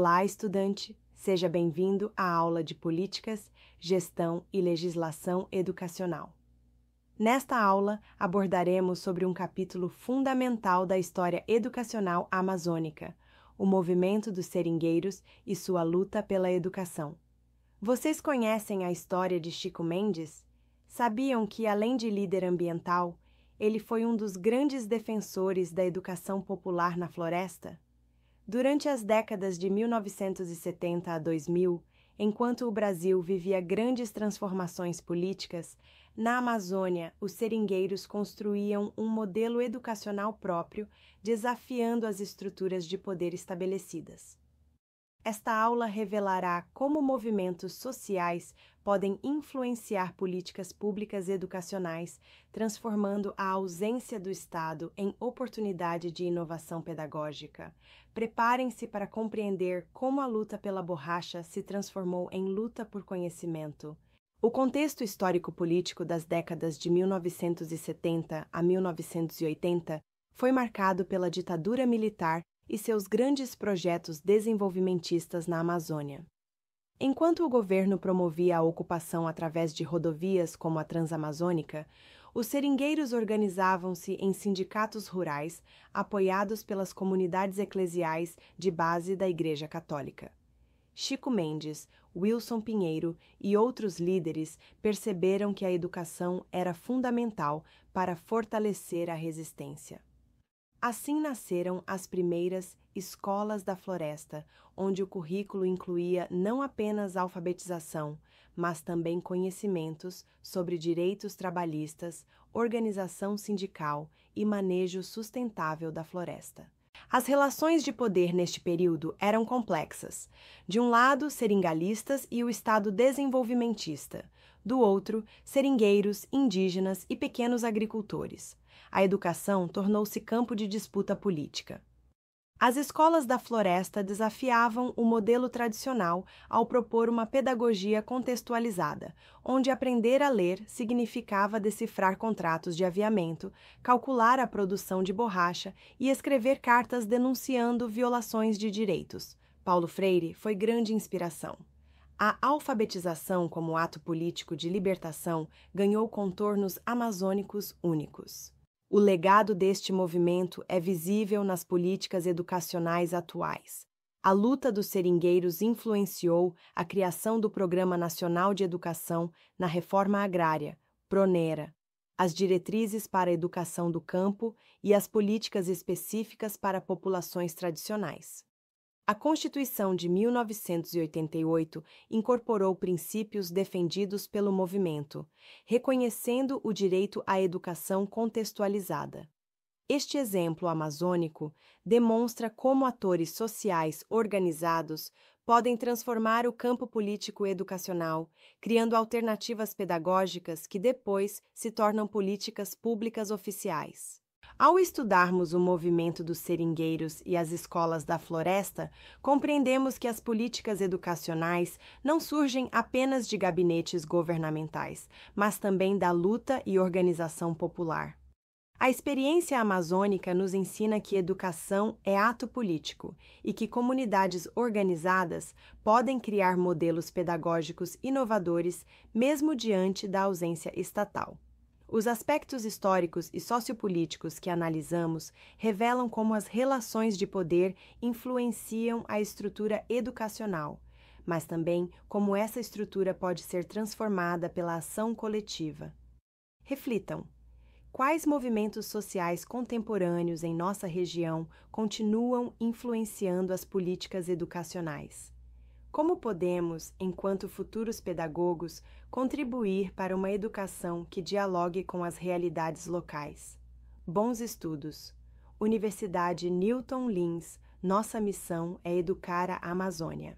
Olá, estudante! Seja bem-vindo à aula de Políticas, Gestão e Legislação Educacional. Nesta aula, abordaremos sobre um capítulo fundamental da história educacional amazônica, o movimento dos seringueiros e sua luta pela educação. Vocês conhecem a história de Chico Mendes? Sabiam que, além de líder ambiental, ele foi um dos grandes defensores da educação popular na floresta? Durante as décadas de 1970 a 2000, enquanto o Brasil vivia grandes transformações políticas, na Amazônia, os seringueiros construíam um modelo educacional próprio, desafiando as estruturas de poder estabelecidas. Esta aula revelará como movimentos sociais podem influenciar políticas públicas educacionais, transformando a ausência do Estado em oportunidade de inovação pedagógica. Preparem-se para compreender como a luta pela borracha se transformou em luta por conhecimento. O contexto histórico-político das décadas de 1970 a 1980 foi marcado pela ditadura militar e seus grandes projetos desenvolvimentistas na Amazônia. Enquanto o governo promovia a ocupação através de rodovias como a Transamazônica, os seringueiros organizavam-se em sindicatos rurais, apoiados pelas comunidades eclesiais de base da Igreja Católica. Chico Mendes, Wilson Pinheiro e outros líderes perceberam que a educação era fundamental para fortalecer a resistência. Assim nasceram as primeiras Escolas da Floresta, onde o currículo incluía não apenas alfabetização, mas também conhecimentos sobre direitos trabalhistas, organização sindical e manejo sustentável da floresta. As relações de poder neste período eram complexas. De um lado, seringalistas e o Estado desenvolvimentista. Do outro, seringueiros, indígenas e pequenos agricultores. A educação tornou-se campo de disputa política. As escolas da floresta desafiavam o modelo tradicional ao propor uma pedagogia contextualizada, onde aprender a ler significava decifrar contratos de aviamento, calcular a produção de borracha e escrever cartas denunciando violações de direitos. Paulo Freire foi grande inspiração. A alfabetização como ato político de libertação ganhou contornos amazônicos únicos. O legado deste movimento é visível nas políticas educacionais atuais. A luta dos seringueiros influenciou a criação do Programa Nacional de Educação na Reforma Agrária, PRONERA, as diretrizes para a educação do campo e as políticas específicas para populações tradicionais. A Constituição de 1988 incorporou princípios defendidos pelo movimento, reconhecendo o direito à educação contextualizada. Este exemplo amazônico demonstra como atores sociais organizados podem transformar o campo político educacional, criando alternativas pedagógicas que depois se tornam políticas públicas oficiais. Ao estudarmos o movimento dos seringueiros e as escolas da floresta, compreendemos que as políticas educacionais não surgem apenas de gabinetes governamentais, mas também da luta e organização popular. A experiência amazônica nos ensina que educação é ato político e que comunidades organizadas podem criar modelos pedagógicos inovadores mesmo diante da ausência estatal. Os aspectos históricos e sociopolíticos que analisamos revelam como as relações de poder influenciam a estrutura educacional, mas também como essa estrutura pode ser transformada pela ação coletiva. Reflitam: quais movimentos sociais contemporâneos em nossa região continuam influenciando as políticas educacionais? Como podemos, enquanto futuros pedagogos, contribuir para uma educação que dialogue com as realidades locais? Bons estudos! Universidade Newton Lins, nossa missão é educar a Amazônia.